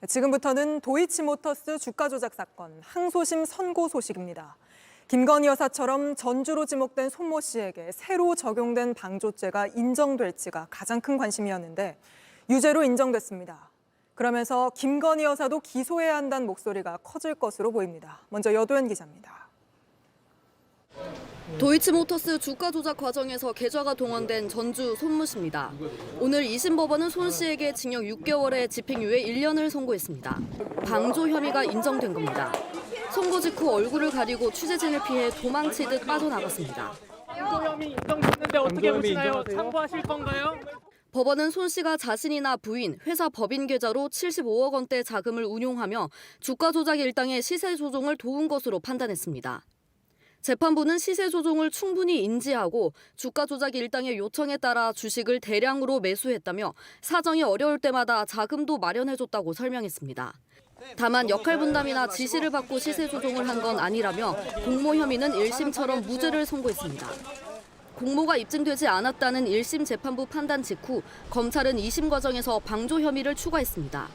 지금부터는 도이치모터스 주가 조작 사건 항소심 선고 소식입니다. 김건희 여사처럼 전주로 지목된 손모 씨에게 새로 적용된 방조죄가 인정될지가 가장 큰 관심이었는데 유죄로 인정됐습니다. 그러면서 김건희 여사도 기소해야 한다는 목소리가 커질 것으로 보입니다. 먼저 여도현 기자입니다. 도이치모터스 주가 조작 과정에서 계좌가 동원된 전주 손모 씨입니다. 오늘 2심 법원은 손 씨에게 징역 6개월에 집행유예 1년을 선고했습니다. 방조 혐의가 인정된 겁니다. 선고 직후 얼굴을 가리고 취재진을 피해 도망치듯 빠져나갔습니다. 방조 혐의 인정됐는데 어떻게 보시나요? 참고하실 건가요? 법원은 손 씨가 자신이나 부인, 회사 법인 계좌로 75억 원대 자금을 운용하며 주가 조작 일당의 시세 조종을 도운 것으로 판단했습니다. 재판부는 시세 조종을 충분히 인지하고 주가 조작 일당의 요청에 따라 주식을 대량으로 매수했다며 사정이 어려울 때마다 자금도 마련해줬다고 설명했습니다. 다만 역할 분담이나 지시를 받고 시세 조종을 한 건 아니라며 공모 혐의는 1심처럼 무죄를 선고했습니다. 공모가 입증되지 않았다는 1심 재판부 판단 직후 검찰은 2심 과정에서 방조 혐의를 추가했습니다.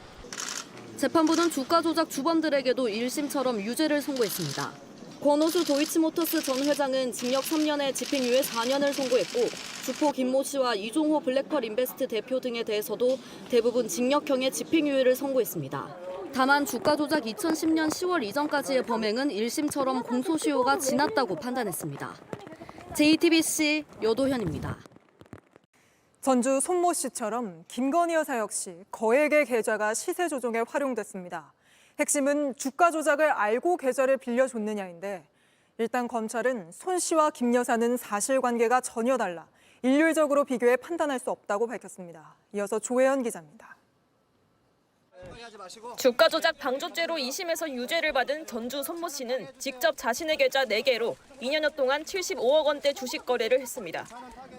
재판부는 주가 조작 주범들에게도 1심처럼 유죄를 선고했습니다. 권오수 도이치모터스 전 회장은 징역 3년에 집행유예 4년을 선고했고 주포 김모 씨와 이종호 블랙펄 인베스트 대표 등에 대해서도 대부분 징역형의 집행유예를 선고했습니다. 다만 주가 조작 2010년 10월 이전까지의 범행은 1심처럼 공소시효가 지났다고 판단했습니다. JTBC 여도현입니다. 전주 손모 씨처럼 김건희 여사 역시 거액의 계좌가 시세 조종에 활용됐습니다. 핵심은 주가 조작을 알고 계좌를 빌려줬느냐인데 일단 검찰은 손 씨와 김 여사는 사실관계가 전혀 달라 일률적으로 비교해 판단할 수 없다고 밝혔습니다. 이어서 조혜연 기자입니다. 주가 조작 방조죄로 2심에서 유죄를 받은 전주 손모 씨는 직접 자신의 계좌 4개로 2년여 동안 75억 원대 주식 거래를 했습니다.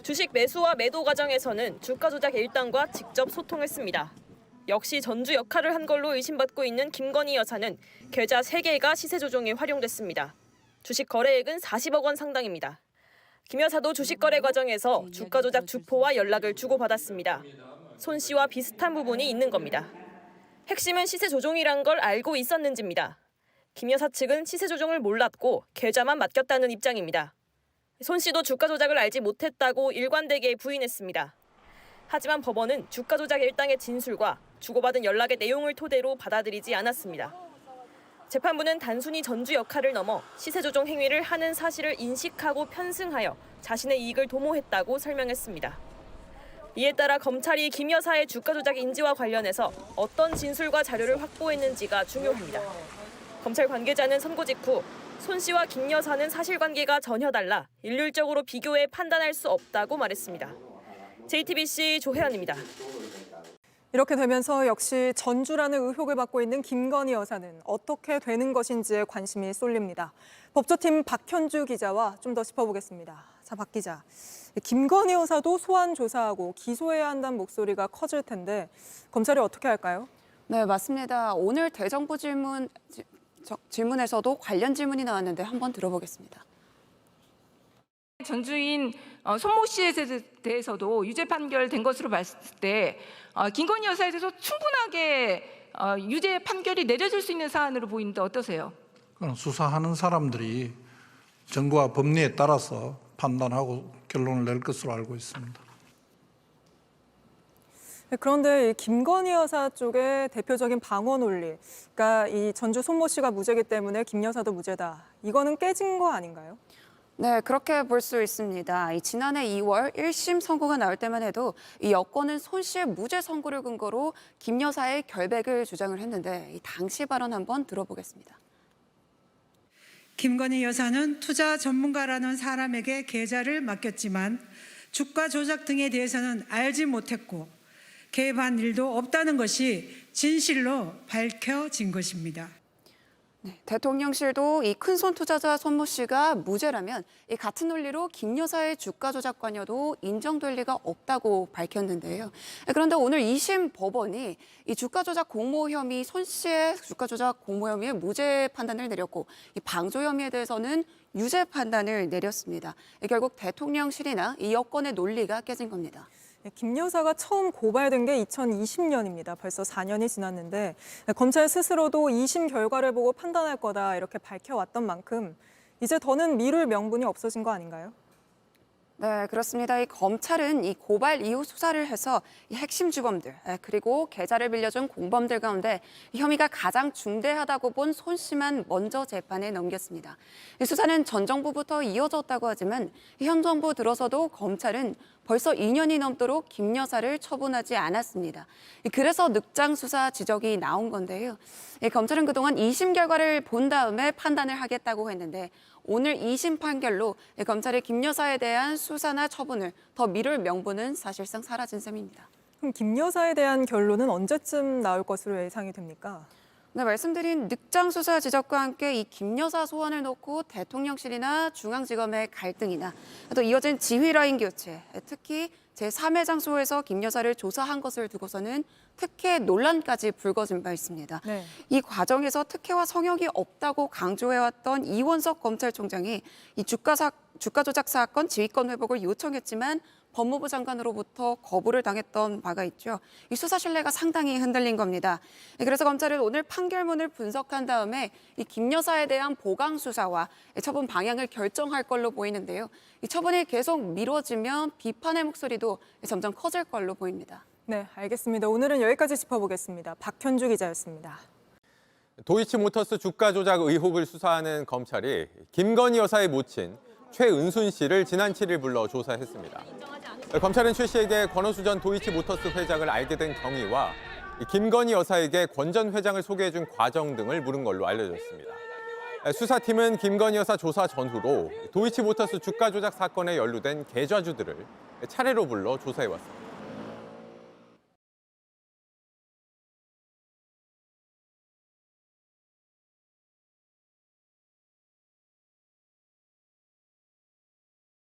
주식 매수와 매도 과정에서는 주가 조작 일당과 직접 소통했습니다. 역시 전주 역할을 한 걸로 의심받고 있는 김건희 여사는 계좌 3개가 시세 조종에 활용됐습니다. 주식 거래액은 40억 원 상당입니다. 김 여사도 주식 거래 과정에서 주가 조작 주포와 연락을 주고받았습니다. 손 씨와 비슷한 부분이 있는 겁니다. 핵심은 시세 조종이란 걸 알고 있었는지입니다. 김 여사 측은 시세 조종을 몰랐고 계좌만 맡겼다는 입장입니다. 손 씨도 주가 조작을 알지 못했다고 일관되게 부인했습니다. 하지만 법원은 주가 조작 일당의 진술과 주고받은 연락의 내용을 토대로 받아들이지 않았습니다. 재판부는 단순히 전주 역할을 넘어 시세 조종 행위를 하는 사실을 인식하고 편승하여 자신의 이익을 도모했다고 설명했습니다. 이에 따라 검찰이 김 여사의 주가 조작 인지와 관련해서 어떤 진술과 자료를 확보했는지가 중요합니다. 검찰 관계자는 선고 직후 손 씨와 김 여사는 사실관계가 전혀 달라 일률적으로 비교해 판단할 수 없다고 말했습니다. JTBC 조혜연입니다. 이렇게 되면서 역시 전주라는 의혹을 받고 있는 김건희 여사는 어떻게 되는 것인지에 관심이 쏠립니다. 법조팀 박현주 기자와 좀 더 짚어보겠습니다. 자, 박 기자. 김건희 여사도 소환 조사하고 기소해야 한다는 목소리가 커질 텐데 검찰이 어떻게 할까요? 네, 맞습니다. 오늘 대정부 질문에서도 관련 질문이 나왔는데 한번 들어보겠습니다. 전주인 손모 씨에 대해서도 유죄 판결된 것으로 봤을 때 김건희 여사에 대해서 충분하게 유죄 판결이 내려질 수 있는 사안으로 보이는데 어떠세요? 그건 수사하는 사람들이 정부와 법리에 따라서 판단하고 결론을 낼 것으로 알고 있습니다. 그런데 이 김건희 여사 쪽의 대표적인 방어 논리, 그러니까 이 전주 손모 씨가 무죄이기 때문에 김 여사도 무죄다. 이거는 깨진 거 아닌가요? 네, 그렇게 볼 수 있습니다. 지난해 2월 1심 선고가 나올 때만 해도 이 여권은 손 씨의 무죄 선고를 근거로 김 여사의 결백을 주장을 했는데 이 당시 발언 한번 들어보겠습니다. 김건희 여사는 투자 전문가라는 사람에게 계좌를 맡겼지만 주가 조작 등에 대해서는 알지 못했고 개입한 일도 없다는 것이 진실로 밝혀진 것입니다. 네, 대통령실도 이 큰손 투자자 손모 씨가 무죄라면 이 같은 논리로 김 여사의 주가 조작 관여도 인정될 리가 없다고 밝혔는데요. 그런데 오늘 2심 법원이 이 주가 조작 공모 혐의 손 씨의 주가 조작 공모 혐의에 무죄 판단을 내렸고 이 방조 혐의에 대해서는 유죄 판단을 내렸습니다. 결국 대통령실이나 이 여권의 논리가 깨진 겁니다. 김 여사가 처음 고발된 게 2020년입니다. 벌써 4년이 지났는데 검찰 스스로도 2심 결과를 보고 판단할 거다 이렇게 밝혀왔던 만큼 이제 더는 미룰 명분이 없어진 거 아닌가요? 네, 그렇습니다. 이 검찰은 이 고발 이후 수사를 해서 이 핵심 주범들 그리고 계좌를 빌려준 공범들 가운데 이 혐의가 가장 중대하다고 본 손 씨만 먼저 재판에 넘겼습니다. 이 수사는 전 정부부터 이어졌다고 하지만 현 정부 들어서도 검찰은 벌써 2년이 넘도록 김 여사를 처분하지 않았습니다. 그래서 늑장 수사 지적이 나온 건데요. 검찰은 그동안 2심 결과를 본 다음에 판단을 하겠다고 했는데 오늘 2심 판결로 검찰이 김 여사에 대한 수사나 처분을 더 미룰 명분은 사실상 사라진 셈입니다. 그럼 김 여사에 대한 결론은 언제쯤 나올 것으로 예상이 됩니까? 네, 말씀드린 늑장 수사 지적과 함께 이 김 여사 소환을 놓고 대통령실이나 중앙지검의 갈등이나 또 이어진 지휘 라인 교체, 특히 제3회 장소에서 김 여사를 조사한 것을 두고서는 특혜 논란까지 불거진 바 있습니다. 네. 이 과정에서 특혜와 성역이 없다고 강조해왔던 이원석 검찰총장이 이 주가 조작 사건 지휘권 회복을 요청했지만 법무부 장관으로부터 거부를 당했던 바가 있죠. 이 수사 신뢰가 상당히 흔들린 겁니다. 그래서 검찰은 오늘 판결문을 분석한 다음에 이 김 여사에 대한 보강 수사와 처분 방향을 결정할 걸로 보이는데요. 이 처분이 계속 미뤄지면 비판의 목소리도 점점 커질 걸로 보입니다. 네, 알겠습니다. 오늘은 여기까지 짚어보겠습니다. 박현주 기자였습니다. 도이치모터스 주가 조작 의혹을 수사하는 검찰이 김건희 여사의 모친 최은순 씨를 지난 7일 불러 조사했습니다. 검찰은 최 씨에게 권오수 전 도이치모터스 회장을 알게 된 경위와 김건희 여사에게 권 전 회장을 소개해준 과정 등을 물은 걸로 알려졌습니다. 수사팀은 김건희 여사 조사 전후로 도이치모터스 주가 조작 사건에 연루된 계좌주들을 차례로 불러 조사해왔습니다.